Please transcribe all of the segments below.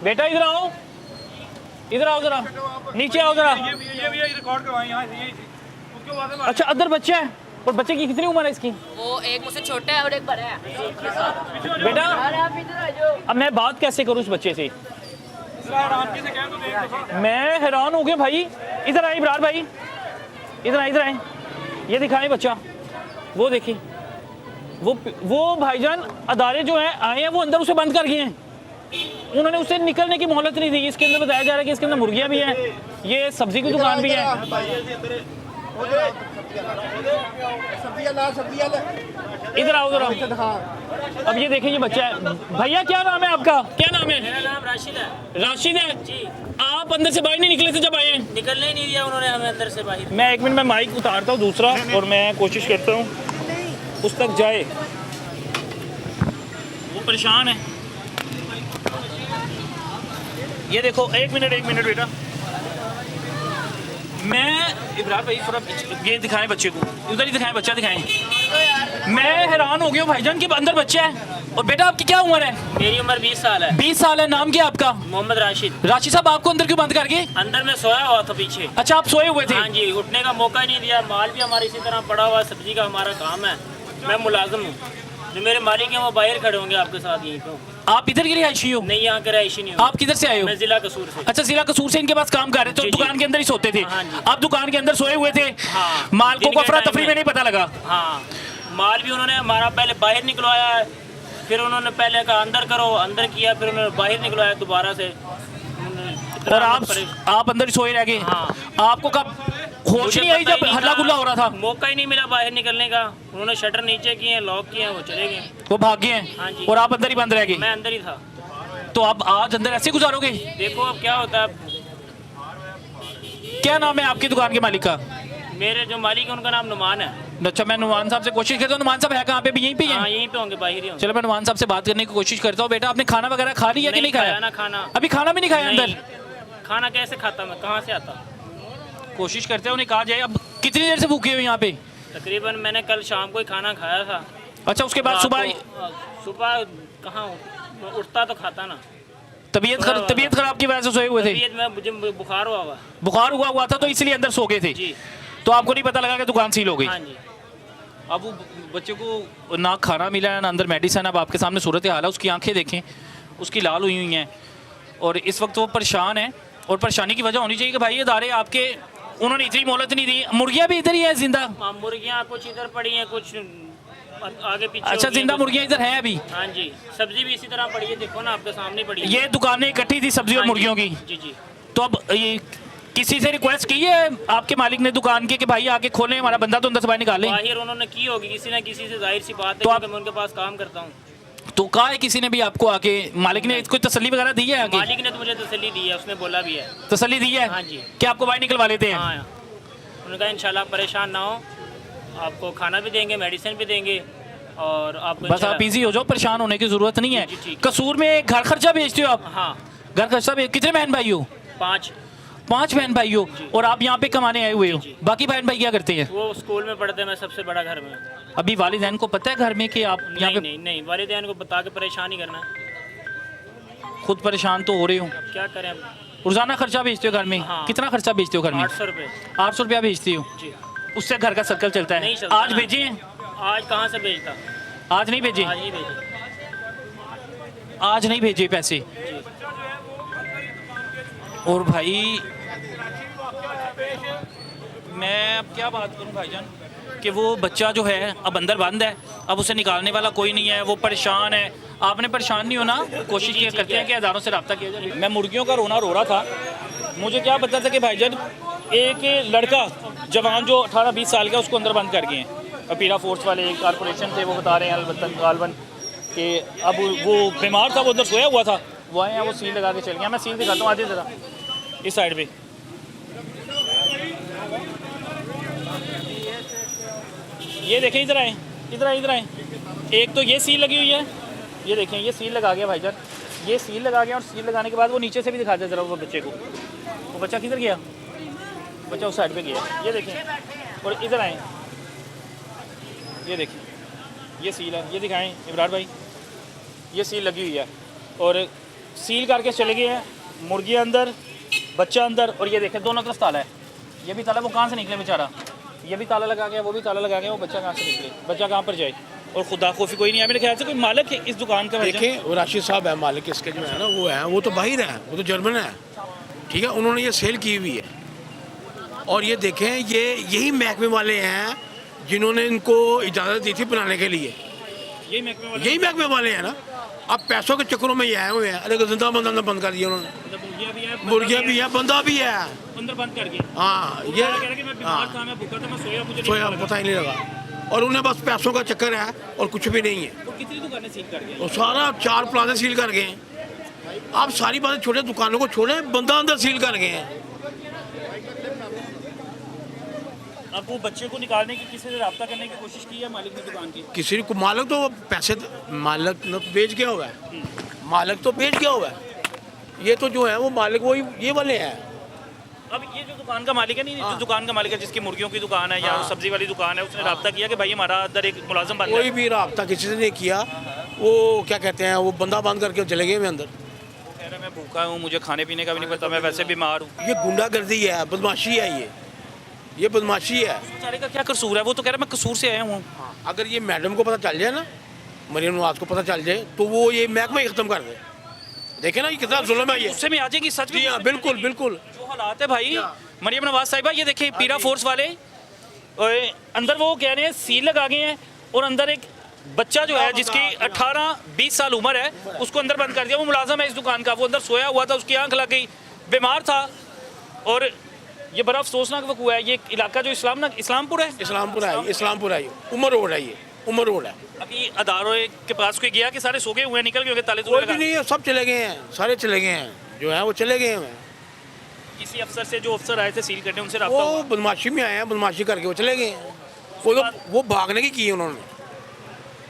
बेटा इधर आओ, इधर आओ जरा, नीचे आओ जरा। ये रिकॉर्ड करवाएं यहाँ से, उसके बाद में अच्छा अंदर बच्चा है, और बच्चे की कितनी उम्र है इसकी? वो एक मुझसे छोटा है और एक बड़ा है। बेटा अब मैं बात कैसे करूँ इस बच्चे से? रामजी से कह तो देख दफा। मैं हैरान हो गया भाई। इधर आए इमरान भाई, इधर आए, इधर आए, ये दिखाएं बच्चा, वो देखिए, वो भाईजान अदारे जो हैं आए हैं वो अंदर उसे बंद कर गए हैं, उन्होंने उसे निकलने की मोहलत नहीं दी। इसके अंदर बताया जा रहा है कि इसके अंदर मुर्गियां भी हैं, ये सब्जी की दुकान भी है। इधर आओ इधर आओ। अब ये देखिए ये बच्चा है। भैया क्या नाम है आपका? क्या नाम है? मेरा नाम राशिद है राशिद है जी। आप अंदर से बाहर नहीं निकले थे जब आए हैं? निकलने ही नहीं दिया उन्होंने हमें अंदर से बाहर। मैं एक मिनट में माइक उतारता हूँ दूसरा, और मैं कोशिश करता हूँ उस तक जाए। वो परेशान है। ये देखो, एक मिनट बेटा, मैं इब्राहिम भाई थोड़ा ये दिखाएं बच्चे को, उधर ही दिखाएं, बच्चा दिखाएं। मैं हैरान हो गया भाईजान के अंदर बच्चा है। और बेटा आपकी क्या उम्र है? मेरी उम्र 20 साल है। 20 साल है। नाम क्या आपका? मोहम्मद राशिद। राशिद साहब आपको अंदर क्यों बंद कर गए? अंदर में सोया हुआ था पीछे। अच्छा आप सोए हुए थे? हाँ जी, उठने का मौका ही नहीं दिया। माल भी हमारा इसी तरह पड़ा हुआ, सब्जी का हमारा काम है। मैं मुलाजिम हूँ, जो मेरे मालिक हैं वो बाहर खड़े होंगे आपके साथ यहीं पे। आप इधर की रिहायशी हो? नहीं, यहाँ के रहायशी नहीं हूँ। आप किधर से आए हो? मैं जिला कसूर से। अच्छा जिला कसूर से इनके पास काम कर रहे थे, तो जी, जी। दुकान के अंदर ही सोते थे? हाँ जी। आप दुकान के अंदर सोए हुए थे? हाँ। मालकों दिन को के अफरा टाइम तफरी में नहीं पता लगा? हाँ, माल भी उन्होंने हमारा पहले बाहर निकलवाया है, फिर उन्होंने पहले कहा अंदर करो, अंदर किया, फिर उन्होंने बाहर निकलवाया दोबारा से। और आप अंदर ही सोए रह गए? हाँ। आपको कब होश नहीं आई जब हल्ला गुल्ला हो रहा था? मौका ही नहीं मिला बाहर निकलने का। उन्होंने शटर नीचे किए हैं, लॉक किए हैं, वो चले गए। वो भाग गए हाँ हैं जी। और आप अंदर ही बंद रह गए? मैं अंदर ही था। तो आप आज अंदर ऐसे गुजारोगे? देखो अब क्या होता है। क्या नाम है आपकी दुकान के मालिक का? मेरे जो मालिक है उनका नाम नुमान है। अच्छा मैं नुमान साहब से कोशिश करता हूँ। नुमान साहब है कहाँ पे? भी यहीं पे ही हाँ, हैं? यहीं पे होंगे, बाहर ही होंगे। चलो मैं नुमान साहब से बात करने की कोशिश करता हूँ। बेटा आपने खाना वगैरह खा लिया कि नहीं खाया? ना खाना। अभी खाना भी नहीं खाया अंदर? नहीं। खाना कैसे खाता मैं, कहाँ से आता? कोशिश करते हैं उन्हें कहा जाए। अब कितनी देर से भूखे हो यहाँ पे? तकरीबन मैंने कल शाम को ही खाना खाया था। अच्छा उसके बाद सुबह सुबह कहाँ उठता तो खाता ना। तबीयत खराब की वजह से सोए हुए थे? तबीयत में मुझे बुखार हुआ। बुखार हुआ था तो इसलिए अंदर सो गए थे? जी। तो आपको नहीं पता लगा कि दुकान सील हो गई? हाँ जी। अब वो बच्चे को ना खाना मिला है ना अंदर मेडिसिन। अब आपके सामने सूरत हाल है, उसकी आंखें देखें, उसकी लाल हुई हुई हैं, और इस वक्त वो परेशान है। और परेशानी की वजह होनी चाहिए कि भाई अदारे आपके, उन्होंने इतनी मोहलत नहीं दी। मुर्गियाँ भी इधर ही है जिंदा? मुर्गियाँ कुछ इधर पड़ी हैं, कुछ आगे पीछे। अच्छा जिंदा मुर्गियाँ इधर हैं अभी? हाँ जी। सब्जी भी इसी तरह पड़ी है, देखो ना आपके सामने पड़ी है। ये दुकानें इकट्ठी थी सब्जी और हाँ जी। मुर्गियों की? जी जी। तो अब ये किसी से रिक्वेस्ट की है आपके मालिक ने दुकान की कि भाई आके खोलें, हमारा बंदा तो अंदर से बाहर निकालें? बाहर उन्होंने की होगी किसी न किसी से, जाहिर सी बात है, तो क्योंकि मैं उनके पास काम करता हूँ। तो कहा है किसी ने भी आपको आके? मालिक ने कोई तसल्ली वगैरह दी है आगे? मालिक ने तो मुझे तसल्ली दी है, उसने बोला भी है। तसल्ली दी है? हाँ जी। कि आपको बाहर निकलवा लेते हैं? हाँ, उन्होंने कहा इंशाल्लाह परेशान ना हो, आपको खाना भी देंगे, मेडिसिन भी देंगे, और आपको बस आप इजी हो जाओ, परेशान होने की जरूरत नहीं है। जी, ठीक। कसूर में घर खर्चा भेजते हो आप? हाँ। घर खर्चा कितने बहन भाई हो? 5 बहन भाई हो, और आप यहाँ पे कमाने आए हुए हो? जी। बाकी बहन भाई क्या करते हैं? वो स्कूल में पढ़ते हैं, मैं सबसे बड़ा घर में। अभी वालिदैन को पता है घर में कि आप यहाँ पे? नहीं, वालिदैन को बता के परेशान ही करना है। खुद परेशान तो हो रहे हो। अब क्या करें। रोजाना खर्चा भेजते हो घर में? हाँ। कितना खर्चा भेजते हो घर में? 800 रुपये। 800 रुपया भेजती हो? जी। उससे घर का सर्कल चलता है? नहीं चलता आज ना। भेजे हैं? आज कहाँ से भेजता? आज नहीं भेजे? आज ही भेजे। आज नहीं भेजे पैसे? जी। और भाई मैं अब क्या बात करूं भाईजान कि वो बच्चा जो है अब अंदर बंद है, अब उसे निकालने वाला कोई नहीं है, वो परेशान है। आपने परेशान नहीं होना, कोशिश किया करते हैं कि अदारों से रब्ता किया जाए। मैं मुर्गियों का रोना रो रहा था, मुझे क्या पता था कि भाईजान एक लड़का जवान जो 18-20 साल का, उसको अंदर बंद कर गए हैं। पीरा फोर्स वाले एक कारपोरेशन थे, वो बता रहे हैं गालवन कि अब वो बीमार था, वो उधर सोया हुआ था, वो आए हैं, वो सील लगा के चल गया। मैं सील दिखाता हूँ, आधे ज़रा इस साइड पे। ये देखें, इधर आए, इधर आए, इधर आए। एक तो ये सील लगी हुई है, ये देखें, ये सील लगा गया भाईजान, ये सील लगा गया। और सील लगाने के बाद वो नीचे से भी दिखा दे ज़रा वो बच्चे को। वो बच्चा किधर गया? बच्चा उस साइड पे गया, ये देखें। और इधर आए, ये देखें, ये सील है, ये दिखाएं इमरान भाई, ये सील लगी हुई है। और सील करके चले गए हैं। मुर्गी अंदर, बच्चा अंदर, और ये देखें दोनों तरफ ताला है। ये भी ताला, वो कहाँ से निकले बेचारा, ये भी ताला लगा गया, वो भी ताला लगा गया, वो बच्चा कहाँ से निकले, बच्चा कहाँ पर जाए। और खुदा खौफी कोई नहीं है मेरे ख्याल से। कोई मालिक है इस दुकान का? देखें वो राशिद साहब है मालिक इसके जो है ना, वो है, वो तो बाहर है, वो तो जर्मन है, ठीक है। उन्होंने ये सेल की हुई है। और ये देखें, ये यही महकमे वाले हैं जिन्होंने इनको इजाज़त दी थी बनाने के लिए। यही महकमे वाले, यही महकमे वाले हैं ना। अब पैसों के चक्करों में ये आए हुए हैं। अरे जिंदा बंदा बंद कर दिया उन्होंने। मुर्गियाँ भी है, बंदा भी है अंदर बंद करके। हाँ, ये कह रहा कि मैं बीमार था, मैं भूखा था, मैं सोया, मुझे सोया पता ही नहीं लगा। और उन्हें बस पैसों का चक्कर है और कुछ भी नहीं है। तो कितनी दुकानें सील कर गए? वो सारा 4 प्लाजा सील कर गए हैं। आप सारी बातें छोटे दुकानों को छोड़े, बंदा अंदर सील कर गए हैं। अब वो बच्चे को निकालने की, किसी से रब्ता करने की कोशिश की है मालिक ने दुकान की? किसी को मालिक तो पैसे, मालिक ने तो बेच गया हुआ है, मालिक तो बेच गया हुआ है। ये तो जो है वो मालिक वही ये वाले हैं। अब ये जो दुकान का मालिक है नहीं, जो दुकान का मालिक है जिसकी मुर्गियों की दुकान है या सब्जी वाली दुकान है, उसने रब्ता किया कि भाई हमारा अंदर एक मुलाजिम बंद है? कोई भी रब्ता किसी से नहीं किया। वो क्या कहते हैं, वो बंदा बंद करके चले गए मैं अंदर। कह रहा है मैं भूखा हूँ, मुझे खाने पीने का भी नहीं पता, मैं वैसे बीमार हूँ। ये गुंडागर्दी है, बदमाशी है, ये बदमाशी है। बेचारे का क्या कसूर है? वो तो कह रहा है मैं कसूर से आया हूँ। अगर ये मैडम को पता चल जाए ना, मरियम नवाज को पता चल जाए, तो वो ये महकमा ही खत्म कर दे। देखे ना ये कितना जुल्म है। ये गुस्से में आ जाएगी सच में। जी हाँ, बिल्कुल बिल्कुल। जो हालात है भाई मरियम नवाज साहिबा, ये देखिए पीरा फोर्स वाले और अंदर वो कह रहे हैं सील लगा गए हैं, और अंदर एक बच्चा जो है जिसकी 18-20 साल उम्र है, उसको अंदर बंद कर दिया। वो मुलाजिम है इस दुकान का, वो अंदर सोया हुआ था, उसकी आंख लग गई, बीमार था। और ये बड़ा अफसोसनाक वकूआ है। ये इलाका जो इस्लामपुर है, इस्लामपुर है, इस्लामपुर है, उमर रोड है, ये उमर रोड है। अभी अदारों के पास कोई गया कि सारे सो गए हुए हैं, निकल गए होंगे, ताले कोई भी नहीं है, सब चले गए हैं, सारे चले गए हैं, जो है वो चले गए हैं। किसी अफसर से, जो अफसर आए थे सील करने, उनसे रब्ता वो हुआ? बदमाशी में आए हैं, बदमाशी करके वो चले गए हैं। वो भागने की है उन्होंने।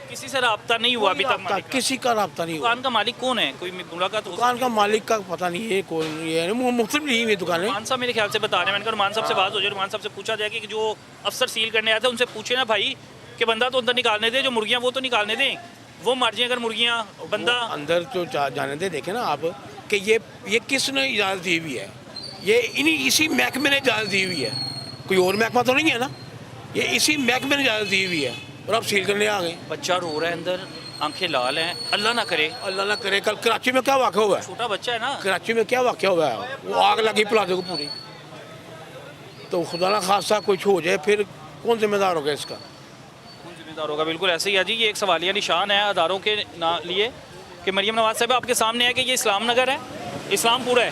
किसी से रब्ता नहीं हुआ अभी तक मालिक का? किसी का रब्ता नहीं हुआ। दुकान का मालिक कौन है? कोई मुलाकात हो? दुकान का मालिक का पता नहीं है, कोई नहीं है, मुख्तलिफ नहीं हुई दुकानें। रुमान साहब मेरे ख्याल से बता रहे हैं। मैंने कहा रुमान साहब से बात हो जाए, रुमान साहब से पूछा जाए कि जो अफसर सील करने आए थे उनसे पूछे ना भाई कि बंदा तो अंदर निकालने दे, जो मुर्गियाँ वो तो निकालने दें, वो मर जाए अगर मुर्गियाँ, बंदा अंदर तो जाने दे। देखे ना आप कि ये किसने इजाज़त दी हुई है? ये इसी महकमे ने इजाज़त दी हुई है, कोई और महकमा तो नहीं है ना। ये इसी महकमे ने इजाज़त दी हुई है और अब सील करने आ गए। बच्चा रो रहा है अंदर, आंखें लाल हैं। अल्लाह ना करे, अल्लाह ना करे। कल कराची में क्या वाक़या हुआ है? छोटा बच्चा है ना, कराची में क्या वाक़या हुआ है? वो आग लगी प्लाजे को पूरी। तो खुदा ना खासा कुछ हो जाए, फिर कौन जिम्मेदार होगा इसका? कौन जिम्मेदार होगा? बिल्कुल ऐसे ही है जी। ये एक सवालिया निशान है अदारों के लिए कि मरियम नवाज साहब आपके सामने है कि ये इस्लाम नगर है, इस्लामपुर है,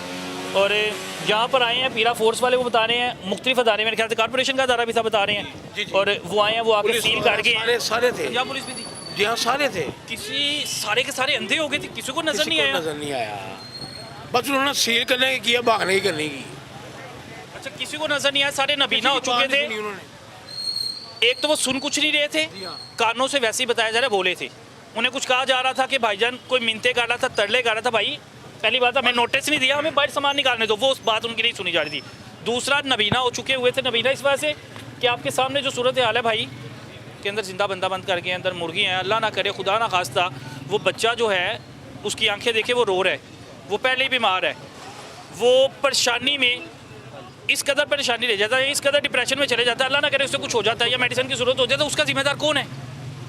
और यहाँ पर आए हैं पीरा फोर्स वाले, वो बता रहे हैं मुख्तलिफ अदारे, मेरे ख्याल से कॉर्पोरेशन का अदारा भी था, बता रहे हैं। और वो आए हैं, वो आके सील कर गए। सारे थे, पंजाब पुलिस भी थी जी हाँ, सारे थे। किसी सारे के सारे अंधे हो गए थे, किसी को नजर नहीं आया। नजर नहीं आया, बस उन्होंने सील करने की किया, भागने की करने की। अच्छा, किसी को नजर नहीं आया, सारे नबीना हो चुके थे। एक तो वो सुन कुछ नहीं रहे थे, कानों से वैसे ही बताया जा रहा है बोले थे। उन्हें कुछ कहा जा रहा था कि भाईजान कोई मिनते कर रहा था, तरले कर रहा था, भाई पहली बात हमें नोटिस नहीं दिया, हमें बाहर सामान निकालने दो, वो उस बात उनकी नहीं सुनी जा रही थी। दूसरा, नबीना हो चुके हुए थे। नबीना इस वजह से कि आपके सामने जो सूरत हाल है भाई के अंदर जिंदा बंदा बंद करके अंदर मुर्गी हैं, अल्लाह ना करे, खुदा ना खास्ता वो बच्चा जो है उसकी आंखें देखे वो रो रहा है, वो पहले ही बीमार है, वो परेशानी में इस कदर परेशानी रह जाता है, इस कदर डिप्रेशन में चले जाता है, अल्लाह ना करे उससे कुछ हो जाता है या मेडिसिन की ज़रूरत हो जाती है, उसका जिम्मेदार कौन है?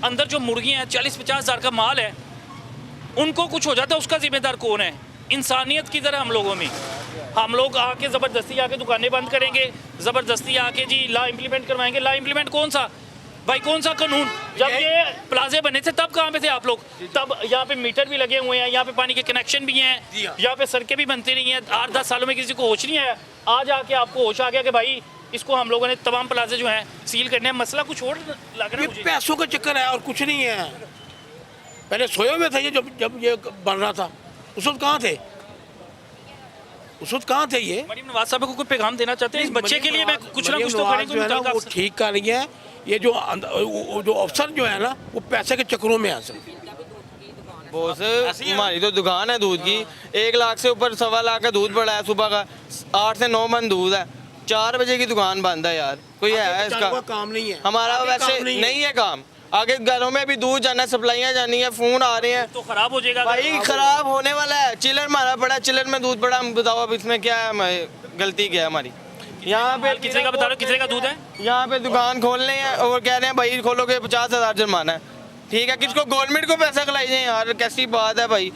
अंदर जो मुर्गी हैं 40-50 हज़ार का माल है, उनको कुछ हो जाता है, उसका जिम्मेदार कौन है? इंसानियत की तरह हम लोगों में, हम लोग आके ज़बरदस्ती आके दुकानें बंद करेंगे, ज़बरदस्ती आके जी ला इम्प्लीमेंट करवाएंगे। ला इम्प्लीमेंट कौन सा भाई, कौन सा कानून? जब ये प्लाजे बने थे तब कहाँ पे थे आप लोग? तब यहाँ पे मीटर भी लगे हुए हैं, यहाँ पे पानी के कनेक्शन भी हैं, यहाँ पे सड़कें भी बनती रही हैं। 8-10 सालों में किसी को होश नहीं आया, आज आके आपको होश आ गया कि भाई इसको हम लोगों ने तमाम प्लाजे जो हैं सील करने हैं। मसला कुछ और लग रहा है मुझे। पैसों का चक्कर है और कुछ नहीं है। पहले सोए हुए थे ये, जब ये बन रहा था उस वक्त कहाँ थे? उस वक्त कहाँ थे ये? मरियम नवाज साहब को कोई पैगाम देना चाहते हैं इस बच्चे के लिए? मैं कुछ ना कुछ तो करें, कोई मुतलका वो ठीक कर रही है। ये जो अफसर जो है ना, वो पैसे के चक्करों में है सिर्फ। बॉस हमारी तो दुकान है दूध की, 1 लाख से ऊपर 1.25 लाख का दूध पड़ा है। सुबह का 8 से 9 मन दूध है, 4 बजे की दुकान बंद है यार। कोई है इसका काम नहीं है हमारा? वैसे नहीं है काम, आगे घरों में भी दूध जाना है, सप्लाइयाँ जानी है, फ़ोन आ रहे हैं। तो खराब हो जाएगा भाई खराब होने वाला है। चिलर मारा पड़ा, चिलर में दूध पड़ा, हम बताओ अब इसमें क्या है, गलती क्या है हमारी। यहाँ पे कितने का बता रहे हो, कितने का दूध है? यहाँ पे दुकान खोलने हैं और कह रहे हैं भाई खोलोगे 50,000 जुर्माना है। ठीक है, किसको गवर्नमेंट को पैसा खिलाई जाए यार, कैसी बात है भाई।